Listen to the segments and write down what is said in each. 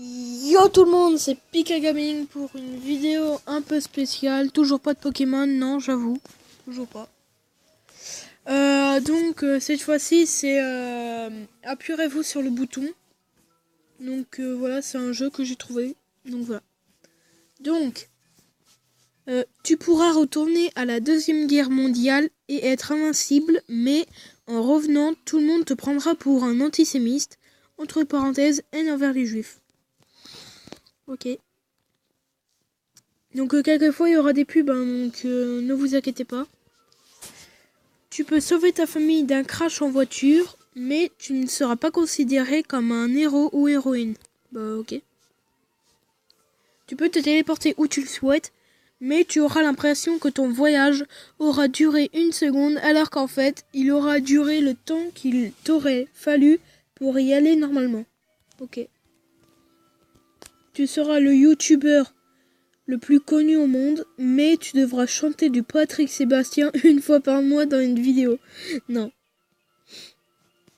Yo tout le monde, c'est Pika Gaming pour une vidéo un peu spéciale. Toujours pas de Pokémon, non, j'avoue. Toujours pas. Cette fois-ci, c'est appuierez-vous sur le bouton. Donc voilà, c'est un jeu que j'ai trouvé. Donc voilà. Donc, tu pourras retourner à la Deuxième Guerre mondiale et être invincible, mais en revenant, tout le monde te prendra pour un antisémite, entre parenthèses, haine envers les juifs. Ok. Donc quelquefois il y aura des pubs, hein, donc ne vous inquiétez pas. Tu peux sauver ta famille d'un crash en voiture, mais tu ne seras pas considéré comme un héros ou héroïne. Bah ok. Tu peux te téléporter où tu le souhaites, mais tu auras l'impression que ton voyage aura duré 1 seconde, alors qu'en fait, il aura duré le temps qu'il t'aurait fallu pour y aller normalement. Ok. Tu seras le youtubeur le plus connu au monde, mais tu devras chanter du Patrick Sébastien 1 fois par mois dans une vidéo. Non.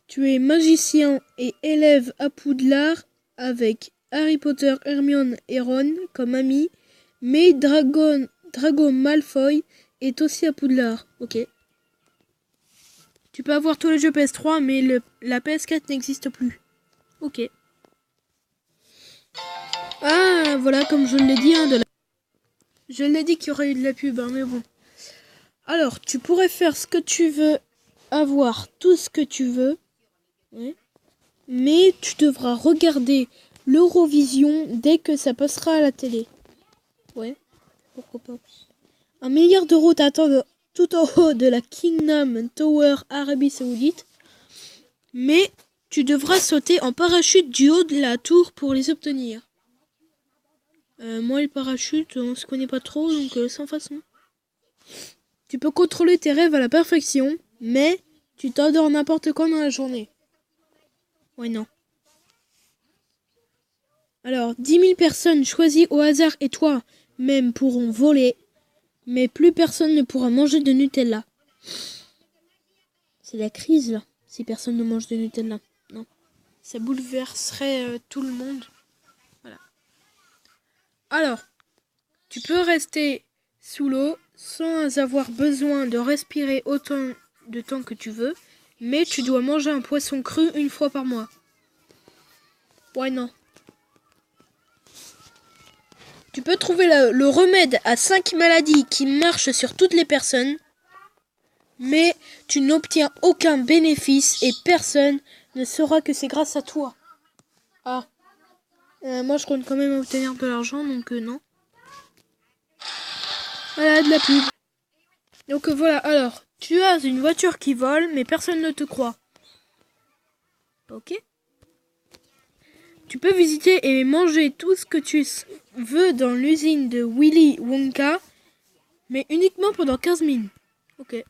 Tu es magicien et élève à Poudlard avec Harry Potter, Hermione et Ron comme amis, mais Drago Malfoy est aussi à Poudlard. Ok. Tu peux avoir tous les jeux PS3, mais la PS4 n'existe plus. Ok. Ah, voilà, comme je l'ai dit, hein, je l'ai dit qu'il y aurait eu de la pub, hein, mais bon. Alors, tu pourrais faire ce que tu veux, avoir tout ce que tu veux, ouais, mais tu devras regarder l'Eurovision dès que ça passera à la télé. Ouais, pourquoi pas. 1 milliard d'euros t'attendent tout en haut de la Kingdom Tower Arabie Saoudite, mais tu devras sauter en parachute du haut de la tour pour les obtenir. Moi, le parachute, on se connaît pas trop, donc sans façon. Tu peux contrôler tes rêves à la perfection, mais tu t'endors n'importe quand dans la journée. Ouais, non. Alors, 10 000 personnes choisies au hasard et toi même pourront voler, mais plus personne ne pourra manger de Nutella. C'est la crise, là, si personne ne mange de Nutella. Non. Ça bouleverserait tout le monde. Voilà. Alors, tu peux rester sous l'eau sans avoir besoin de respirer autant de temps que tu veux, mais tu dois manger un poisson cru 1 fois par mois. Ouais, non. Tu peux trouver le remède à 5 maladies qui marchent sur toutes les personnes, mais tu n'obtiens aucun bénéfice et personne ne saura que c'est grâce à toi. Ah. Moi, je compte quand même obtenir de l'argent, donc non. Voilà, de la pub. Donc voilà, alors, tu as une voiture qui vole, mais personne ne te croit. Ok. Tu peux visiter et manger tout ce que tu veux dans l'usine de Willy Wonka, mais uniquement pendant 15 minutes. Ok.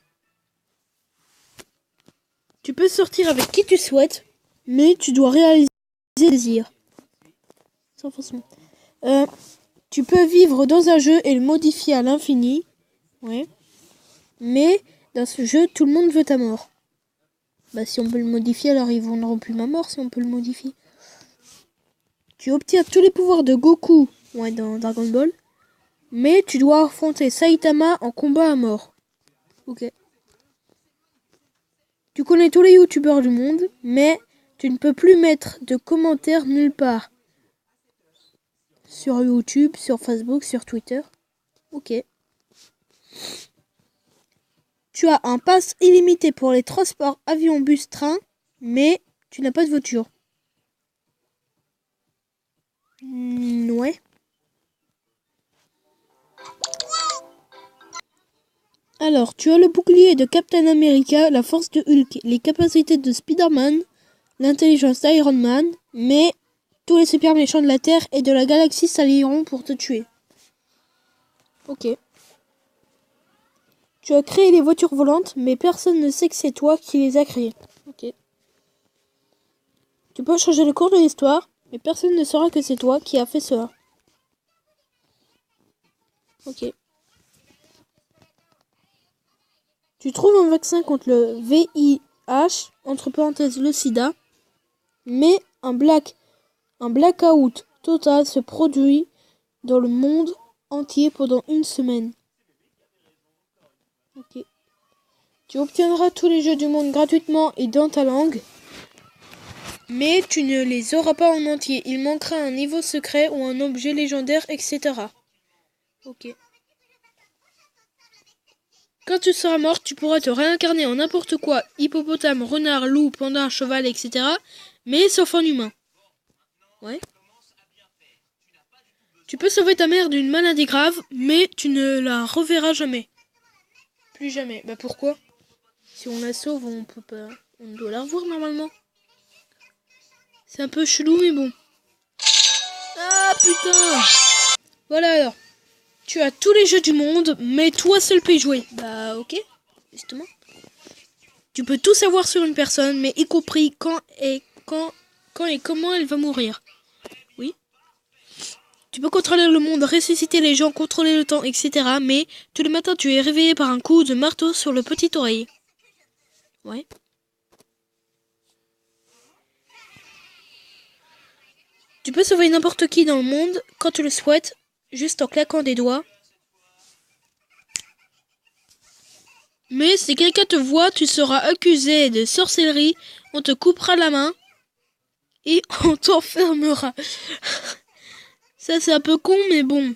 Tu peux sortir avec qui tu souhaites, mais tu dois réaliser des désirs. Sans façon. Tu peux vivre dans un jeu et le modifier à l'infini. Ouais. Mais dans ce jeu, tout le monde veut ta mort. Bah si on peut le modifier, alors ils vendront plus ma mort si on peut le modifier. Tu obtiens tous les pouvoirs de Goku, ouais, dans Dragon Ball, mais tu dois affronter Saitama en combat à mort. Ok. Tu connais tous les youtubeurs du monde, mais tu ne peux plus mettre de commentaires nulle part. Sur YouTube, sur Facebook, sur Twitter. Ok. Tu as un pass illimité pour les transports avion, bus, train, mais tu n'as pas de voiture. Ouais. Alors, tu as le bouclier de Captain America, la force de Hulk, les capacités de Spider-Man, l'intelligence d'Iron Man, mais tous les super méchants de la Terre et de la galaxie s'allieront pour te tuer. Ok. Tu as créé les voitures volantes, mais personne ne sait que c'est toi qui les as créées. Ok. Tu peux changer le cours de l'histoire, mais personne ne saura que c'est toi qui as fait cela. Ok. Tu trouves un vaccin contre le VIH, entre parenthèses le sida, mais un blackout total se produit dans le monde entier pendant une semaine. Ok. Tu obtiendras tous les jeux du monde gratuitement et dans ta langue. Mais tu ne les auras pas en entier. Il manquera un niveau secret ou un objet légendaire, etc. Ok. Quand tu seras mort, tu pourras te réincarner en n'importe quoi. Hippopotame, renard, loup, panda, cheval, etc. Mais sauf en humain. Ouais. Tu peux sauver ta mère d'une maladie grave, mais tu ne la reverras jamais. Plus jamais. Bah pourquoi? Si on la sauve, on peut pas. On doit la revoir normalement. C'est un peu chelou, mais bon. Ah putain! Voilà alors. Tu as tous les jeux du monde, mais toi seul peux y jouer. Bah ok, justement. Tu peux tout savoir sur une personne, mais y compris quand et comment elle va mourir. Oui. Tu peux contrôler le monde, ressusciter les gens, contrôler le temps, etc. Mais tous les matins, tu es réveillé par un coup de marteau sur le petit oreille. Ouais. Tu peux sauver n'importe qui dans le monde quand tu le souhaites, juste en claquant des doigts. Mais si quelqu'un te voit, tu seras accusé de sorcellerie, on te coupera la main et on t'enfermera. Ça c'est un peu con, mais bon.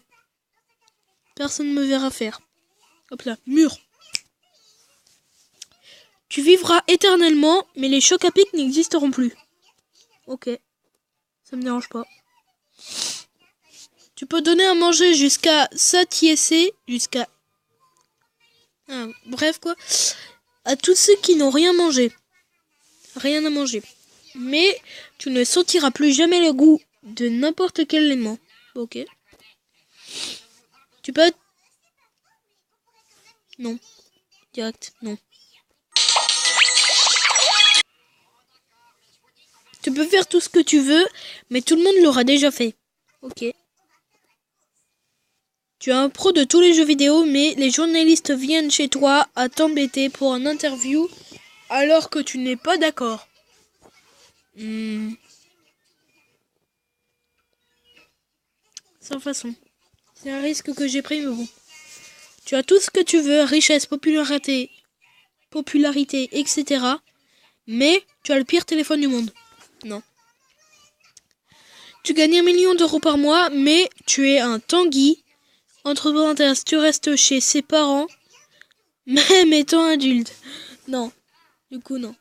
Personne ne me verra faire. Hop là, mur. Tu vivras éternellement, mais les chocs à pic n'existeront plus. Ok. Ça me dérange pas. Tu peux donner à manger jusqu'à satiété, jusqu'à... Ah, bref quoi. À tous ceux qui n'ont rien mangé. Rien à manger. Mais tu ne sentiras plus jamais le goût de n'importe quel aliment. Ok. Tu peux... Non. Direct, non. Tu peux faire tout ce que tu veux, mais tout le monde l'aura déjà fait. Ok. Tu es un pro de tous les jeux vidéo, mais les journalistes viennent chez toi à t'embêter pour un interview alors que tu n'es pas d'accord. Sans façon. C'est un risque que j'ai pris, mais bon. Tu as tout ce que tu veux, richesse, popularité, etc. Mais tu as le pire téléphone du monde. Non. Tu gagnes 1 million d'euros par mois, mais tu es un Tanguy. Entre parenthèses, tu restes chez ses parents, même étant adulte. Non. Du coup, non.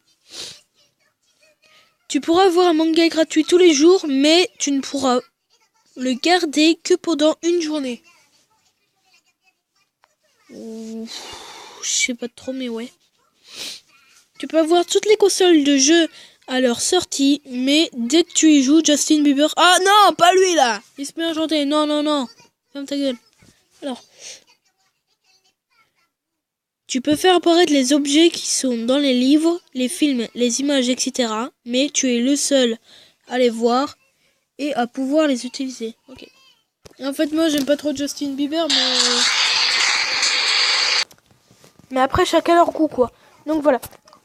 Tu pourras avoir un manga gratuit tous les jours, mais tu ne pourras le garder que pendant une journée. Je sais pas trop, mais ouais. Tu peux avoir toutes les consoles de jeux à leur sortie, mais dès que tu y joues, Justin Bieber... Ah non, pas lui là! Il se met à chanter. Non, non, non. Ferme ta gueule. Alors... Tu peux faire apparaître les objets qui sont dans les livres, les films, les images, etc. Mais tu es le seul à les voir et à pouvoir les utiliser. Ok. En fait, moi, j'aime pas trop Justin Bieber, mais après, chacun leur goût, quoi. Donc voilà.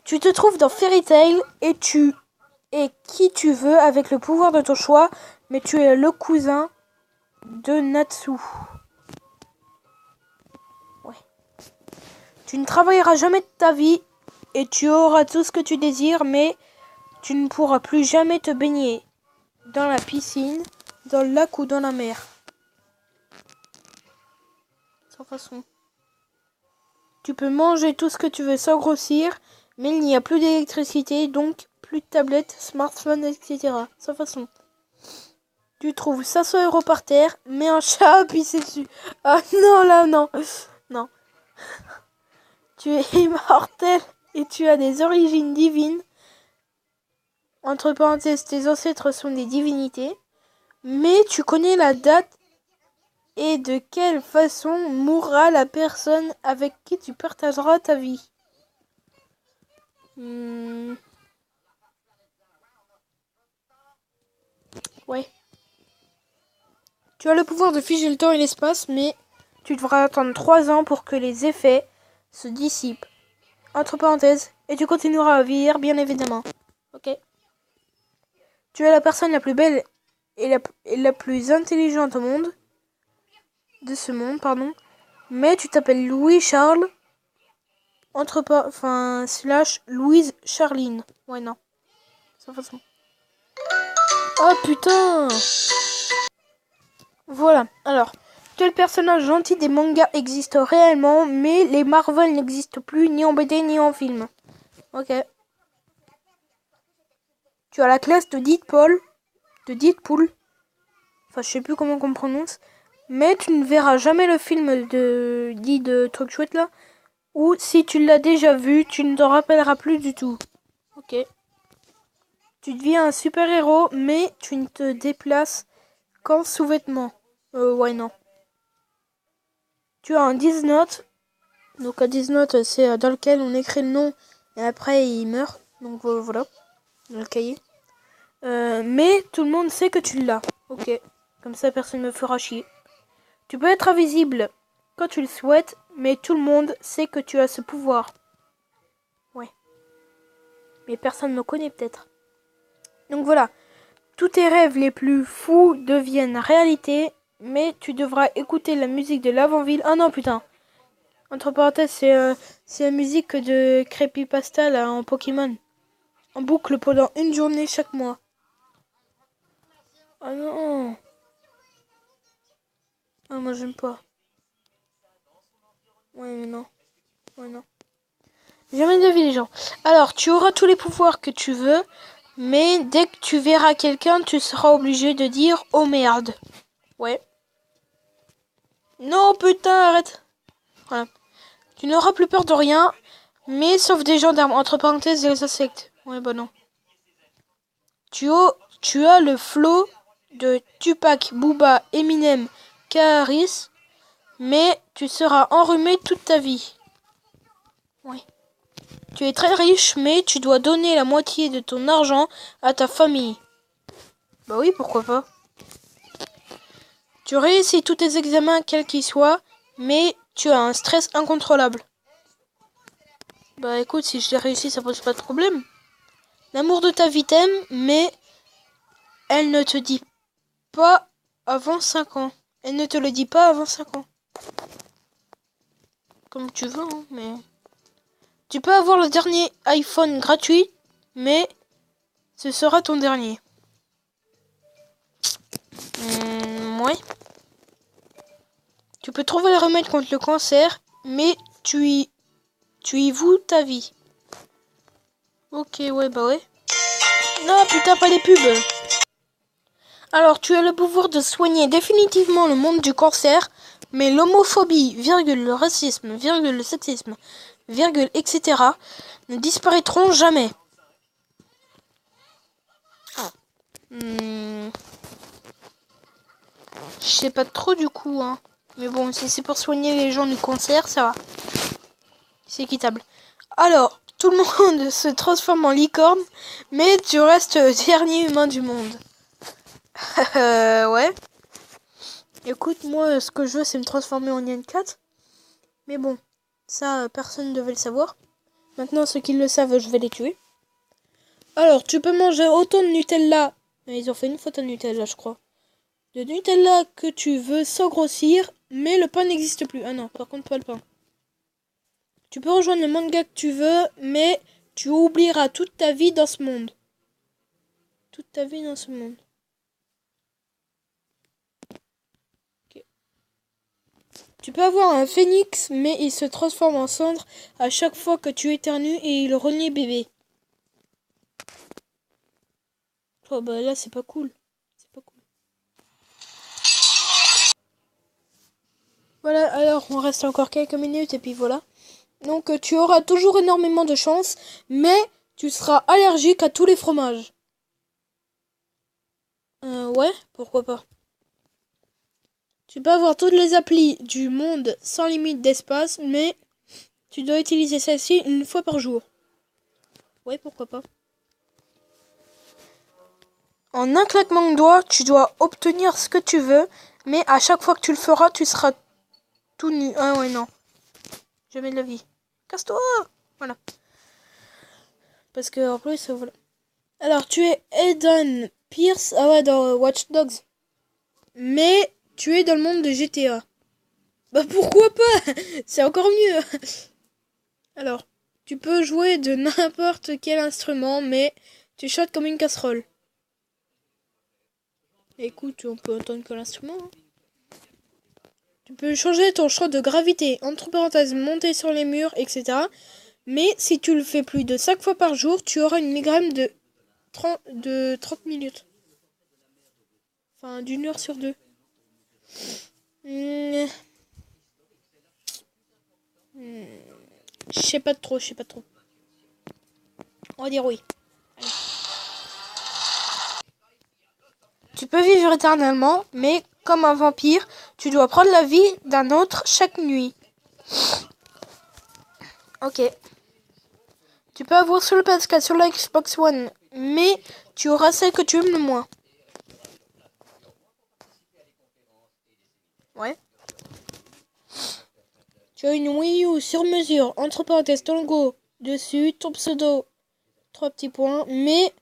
Tu te trouves dans Fairy Tail et tu es qui tu veux avec le pouvoir de ton choix, mais tu es le cousin de Natsu. Ouais. Tu ne travailleras jamais de ta vie et tu auras tout ce que tu désires, mais tu ne pourras plus jamais te baigner dans la piscine, dans le lac ou dans la mer. Sans façon. Tu peux manger tout ce que tu veux sans grossir, mais il n'y a plus d'électricité, donc plus de tablettes, smartphones, etc. Sans façon. Tu trouves 500 euros par terre, mais un chat a pissé dessus. Ah non, là, non. Non. Tu es immortel et tu as des origines divines. Entre parenthèses, tes ancêtres sont des divinités. Mais tu connais la date et de quelle façon mourra la personne avec qui tu partageras ta vie. Ouais. Tu as le pouvoir de figer le temps et l'espace, mais tu devras attendre 3 ans pour que les effets se dissipent. Entre parenthèses, et tu continueras à vieillir, bien évidemment. Ok. Tu es la personne la plus belle est la plus intelligente au monde. De ce monde, pardon. Mais tu t'appelles Louis Charles. Slash Louise Charline. Ouais, non. Sans façon. Oh putain! Voilà. Alors, quel personnage gentil des mangas existe réellement, mais les Marvel n'existent plus ni en BD ni en film. Ok. Tu as la classe de Deadpool. Enfin, je sais plus comment on prononce. Mais tu ne verras jamais le film de truc chouette là. Ou si tu l'as déjà vu, tu ne t'en rappelleras plus du tout. Ok. Tu deviens un super-héros, mais tu ne te déplaces qu'en sous-vêtements. Ouais, non. Tu as un 10 notes. Donc un 10 notes, c'est dans lequel on écrit le nom et après il meurt. Donc voilà, dans le cahier. Mais tout le monde sait que tu l'as. Ok. Comme ça, personne ne me fera chier. Tu peux être invisible quand tu le souhaites, mais tout le monde sait que tu as ce pouvoir. Ouais. Mais personne ne me connaît peut-être. Donc voilà. Tous tes rêves les plus fous deviennent réalité, mais tu devras écouter la musique de l'avant-ville. Ah non, putain. Entre parenthèses, c'est la musique de Creepypasta là, en Pokémon. En boucle pendant une journée chaque mois. Ah non. Ah, moi j'aime pas. Ouais, mais non. Ouais, non. Jamais de vie, les gens. Alors, tu auras tous les pouvoirs que tu veux, mais dès que tu verras quelqu'un, tu seras obligé de dire « Oh merde ». Ouais. Non, putain, arrête. Voilà. Tu n'auras plus peur de rien, mais sauf des gendarmes. Entre parenthèses, des insectes. Ouais, bah non. Tu as le flow de Tupac, Booba, Eminem, Karis, mais tu seras enrhumé toute ta vie. Oui. Tu es très riche, mais tu dois donner la moitié de ton argent à ta famille. Bah oui, pourquoi pas. Tu réussis tous tes examens, quels qu'ils soient, mais tu as un stress incontrôlable. Bah écoute, si je l'ai réussi, ça pose pas de problème. L'amour de ta vie t'aime, mais elle ne te dit pas avant 5 ans. Elle ne te le dit pas avant 5 ans. Comme tu veux, hein, mais... Tu peux avoir le dernier iPhone gratuit, mais ce sera ton dernier. Ouais. Tu peux trouver le remède contre le cancer, mais tu y voues ta vie. Ok, ouais, bah ouais. Non, putain, pas les pubs. Alors, tu as le pouvoir de soigner définitivement le monde du cancer, mais l'homophobie, virgule, le racisme, virgule, le sexisme, virgule, etc. ne disparaîtront jamais. Je sais pas trop du coup, hein. Mais bon, si c'est pour soigner les gens du cancer, ça va. C'est équitable. Alors, tout le monde se transforme en licorne, mais tu restes le dernier humain du monde. Ouais. Écoute, moi, ce que je veux, c'est me transformer en Nyan Cat. Mais bon, ça, personne ne devait le savoir. Maintenant, ceux qui le savent, je vais les tuer. Alors, tu peux manger autant de Nutella. Ils ont fait une photo de Nutella, je crois. De Nutella que tu veux sans grossir, mais le pain n'existe plus. Ah non, par contre, pas le pain. Tu peux rejoindre le manga que tu veux, mais tu oublieras toute ta vie dans ce monde. Toute ta vie dans ce monde. Okay. Tu peux avoir un phénix, mais il se transforme en cendre à chaque fois que tu éternues et il renaît bébé. Oh bah là, c'est pas cool. C'est pas cool. Voilà, alors on reste encore quelques minutes et puis voilà. Donc tu auras toujours énormément de chance, mais tu seras allergique à tous les fromages. Ouais, pourquoi pas. Tu peux avoir toutes les applis du monde sans limite d'espace, mais tu dois utiliser celle-ci une fois par jour. Ouais, pourquoi pas. En un claquement de doigts, tu dois obtenir ce que tu veux, mais à chaque fois que tu le feras, tu seras tout nu. Ah ouais, non. Jamais de la vie. Casse-toi! Voilà. Parce que en plus, voilà. Alors, tu es Eden Pierce, ah ouais, dans Watch Dogs. Mais tu es dans le monde de GTA. Bah pourquoi pas? C'est encore mieux. Alors, tu peux jouer de n'importe quel instrument, mais tu chantes comme une casserole. Écoute, on peut entendre que l'instrument. Hein. Tu peux changer ton champ de gravité, entre parenthèses, monter sur les murs, etc. Mais si tu le fais plus de 5 fois par jour, tu auras une migraine de 30 minutes. Enfin, d'une heure sur deux. Je sais pas trop, On va dire oui. Allez. Tu peux vivre éternellement, mais comme un vampire, tu dois prendre la vie d'un autre chaque nuit. Ok. Tu peux avoir sur le PS4, sur la Xbox One, mais tu auras celle que tu aimes le moins. Ouais. Tu as une Wii U sur mesure, entre parenthèses, ton logo dessus, ton pseudo, 3 petits points, mais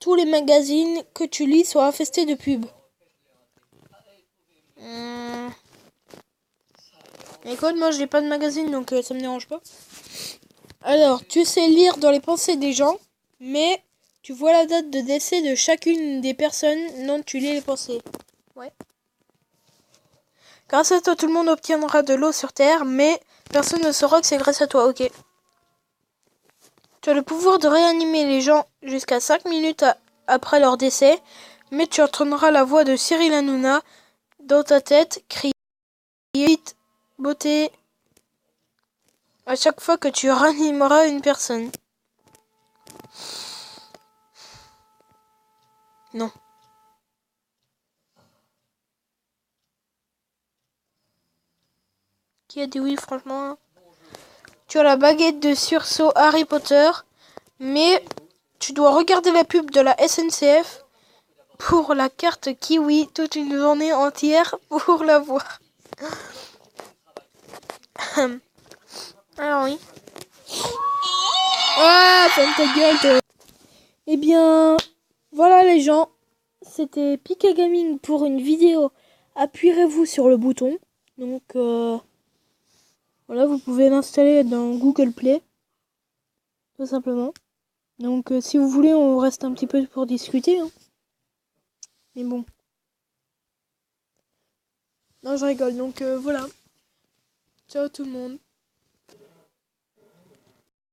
tous les magazines que tu lis sont infestés de pubs. Écoute, moi j'ai pas de magazine donc ça me dérange pas. Alors, tu sais lire dans les pensées des gens, mais tu vois la date de décès de chacune des personnes dont tu lis les pensées. Ouais. Grâce à toi, tout le monde obtiendra de l'eau sur Terre, mais personne ne saura que c'est grâce à toi, ok. Tu as le pouvoir de réanimer les gens jusqu'à 5 minutes après leur décès, mais tu entendras la voix de Cyril Hanouna dans ta tête crier vite, beauté, à chaque fois que tu réanimeras une personne. Non. Qui a dit oui, franchement? Tu as la baguette de sursaut Harry Potter, mais tu dois regarder la pub de la SNCF pour la carte Kiwi toute une journée entière pour la voir. Alors oui. Ah, ferme ta gueule, toi. Eh bien, voilà les gens. C'était Pika Gaming pour une vidéo. Appuierez-vous sur le bouton. Donc, voilà, vous pouvez l'installer dans Google Play. Tout simplement. Donc, si vous voulez, on reste un petit peu pour discuter. Hein. Mais bon. Non, je rigole. Donc, voilà. Ciao tout le monde.